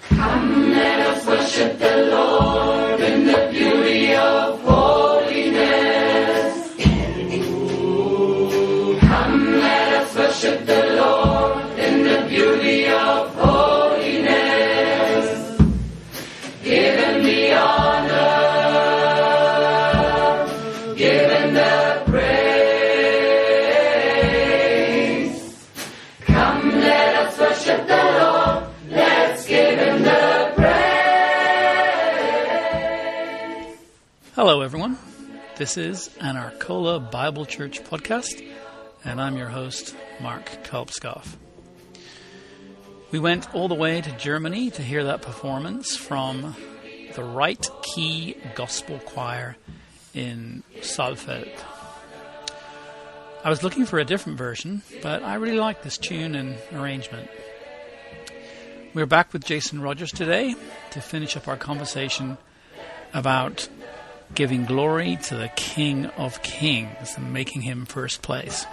Come, let us worship the Lord in the beauty of holiness. Come, let us worship the Lord in the beauty of holiness. Give him the honor, give him the praise. Come, let us worship the Lord. Let's give him the praise. Hello, everyone. This is an Arcola Bible Church podcast, and I'm your host, Mark Kalpskoff. We went all the way to Germany to hear that performance from the Right Key Gospel Choir in Saalfeld. I was looking for a different version, but I really like this tune and arrangement. We're back with Jason Rodgers today to finish up our conversation about giving glory to the King of Kings and making him first place.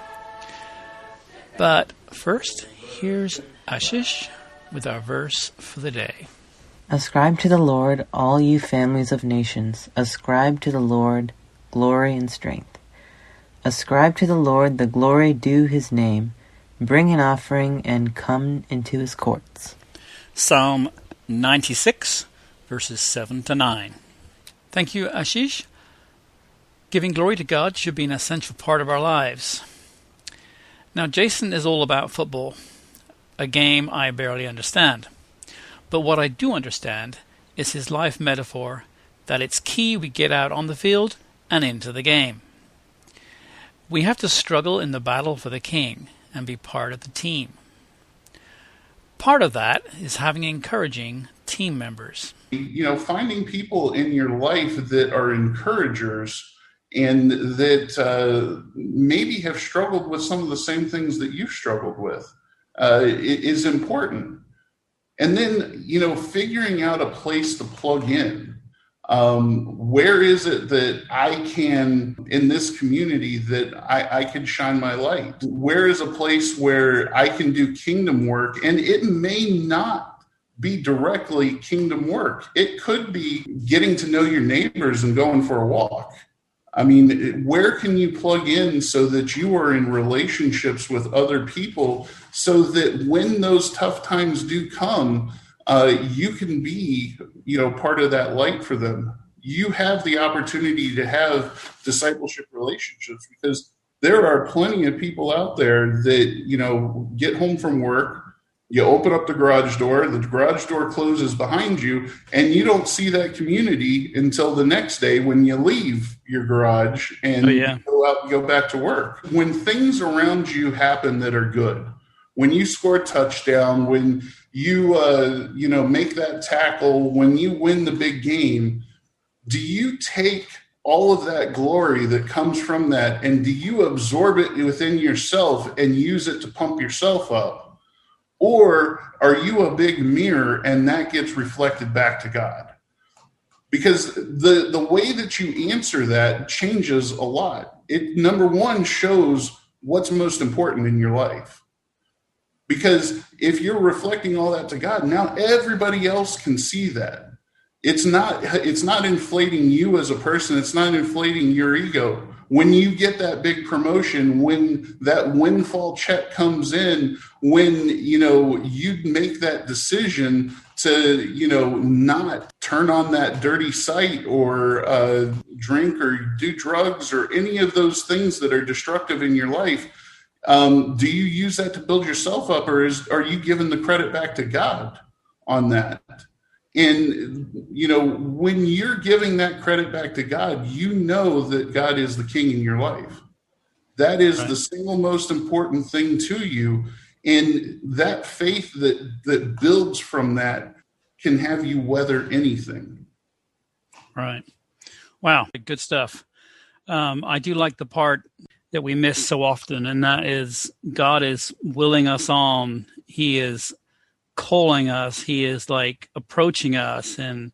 But first, here's Ashish with our verse for the day. Ascribe to the Lord, all you families of nations. Ascribe to the Lord glory and strength. Ascribe to the Lord the glory due his name. Bring an offering and come into his courts. Psalm 96, verses 7 to 9. Thank you, Ashish. Giving glory to God should be an essential part of our lives. Now, Jason is all about football, a game I barely understand. But what I do understand is his life metaphor that it's key we get out on the field and into the game. We have to struggle in the battle for the king and be part of the team. Part of that is having encouraging team members. Finding people in your life that are encouragers and that maybe have struggled with some of the same things that you've struggled with is important. And then, figuring out a place to plug in. Where is it that I can, in this community, that I can shine my light? Where is a place where I can do kingdom work? And it may not be directly kingdom work. It could be getting to know your neighbors and going for a walk. I mean, where can you plug in so that you are in relationships with other people so that when those tough times do come, you can be, part of that light for them. You have the opportunity to have discipleship relationships because there are plenty of people out there that, get home from work, you open up the garage door closes behind you, and you don't see that community until the next day when you leave your garage and go out and go back to work. When things around you happen that are good, when you score a touchdown, when you make that tackle, when you win the big game, do you take all of that glory that comes from that and do you absorb it within yourself and use it to pump yourself up? Or are you a big mirror and that gets reflected back to God? Because the way that you answer that changes a lot. It, number one, shows what's most important in your life. Because if you're reflecting all that to God, now everybody else can see that. It's not inflating you as a person. It's not inflating your ego. When you get that big promotion, when that windfall check comes in, when, you make that decision to, not turn on that dirty site or drink or do drugs or any of those things that are destructive in your life, do you use that to build yourself up, or are you giving the credit back to God on that? And, when you're giving that credit back to God, that God is the king in your life. That is the single most important thing to you. And that faith that builds from that can have you weather anything. Right. Wow. Good stuff. I do like the part that we miss so often, and that is God is willing us on. He is calling us. He is approaching us, and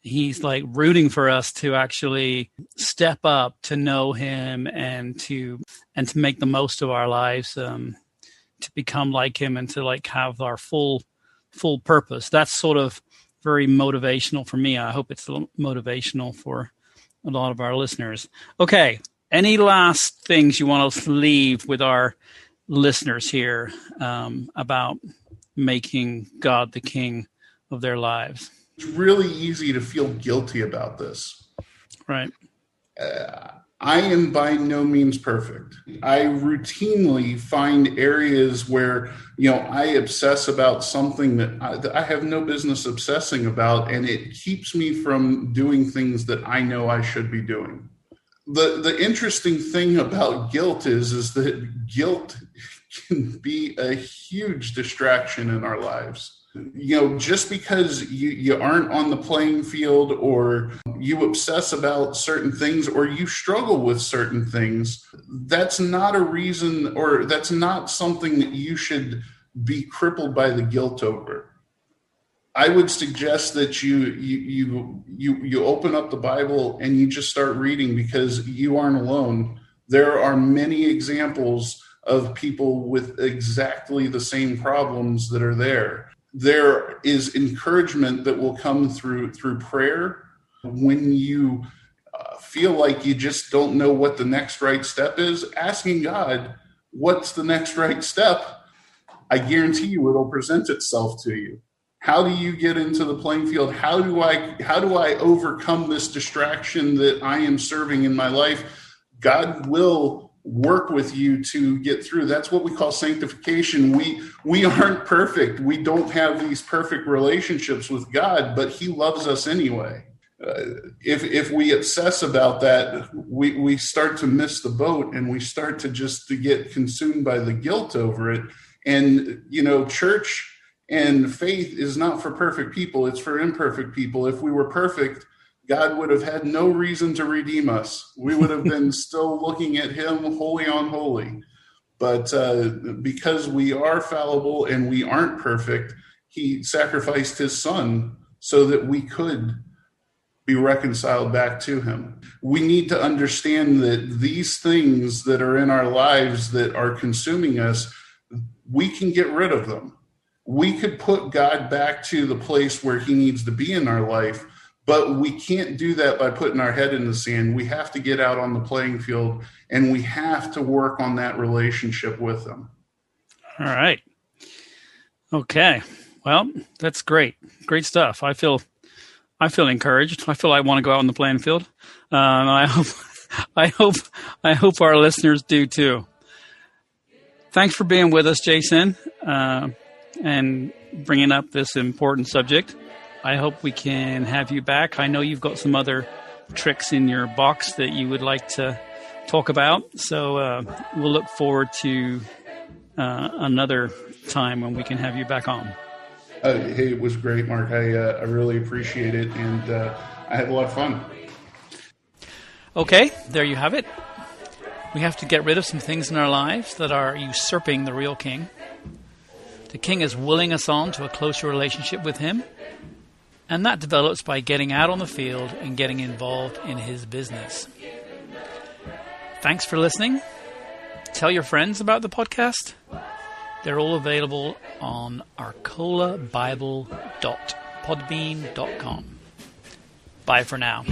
he's rooting for us to actually step up, to know him, and to make the most of our lives, to become like him, and to have our full full purpose. That's sort of very motivational for me. I hope it's motivational for a lot of our listeners. Okay, any last things you want to leave with our listeners here about making God the king of their lives? It's really easy to feel guilty about this. Right. I am by no means perfect. I routinely find areas where, I obsess about something that I have no business obsessing about, and it keeps me from doing things that I know I should be doing. The interesting thing about guilt is that guilt can be a huge distraction in our lives. Just because you aren't on the playing field, or you obsess about certain things, or you struggle with certain things, that's not a reason, or that's not something that you should be crippled by the guilt over. I would suggest that you open up the Bible and you just start reading, because you aren't alone. There are many examples of people with exactly the same problems that are there. There is encouragement that will come through prayer. When you feel like you just don't know what the next right step is, asking God, what's the next right step? I guarantee you it'll present itself to you. How do you get into the playing field? How do I overcome this distraction that I am serving in my life? God will work with you to get through. That's what we call sanctification. We aren't perfect. We don't have these perfect relationships with God, but he loves us anyway. If we obsess about that, we start to miss the boat, and we start to get consumed by the guilt over it. And, church and faith is not for perfect people. It's for imperfect people. If we were perfect, God would have had no reason to redeem us. We would have been still looking at him holy on holy. But because we are fallible and we aren't perfect, he sacrificed his son so that we could be reconciled back to him. We need to understand that these things that are in our lives that are consuming us, we can get rid of them. We could put God back to the place where he needs to be in our life, but we can't do that by putting our head in the sand. We have to get out on the playing field, and we have to work on that relationship with him. All right. Okay. Well, that's great. Great stuff. I feel encouraged. I feel I want to go out on the playing field. I hope our listeners do too. Thanks for being with us, Jason, and bringing up this important subject. I hope we can have you back. I know you've got some other tricks in your box that you would like to talk about. So we'll look forward to another time when we can have you back on. Hey, it was great, Mark. I really appreciate it, and I had a lot of fun. Okay, there you have it. We have to get rid of some things in our lives that are usurping the real king. The king is willing us on to a closer relationship with him, and that develops by getting out on the field and getting involved in his business. Thanks for listening. Tell your friends about the podcast. They're all available on arcolabible.podbean.com. Bye for now.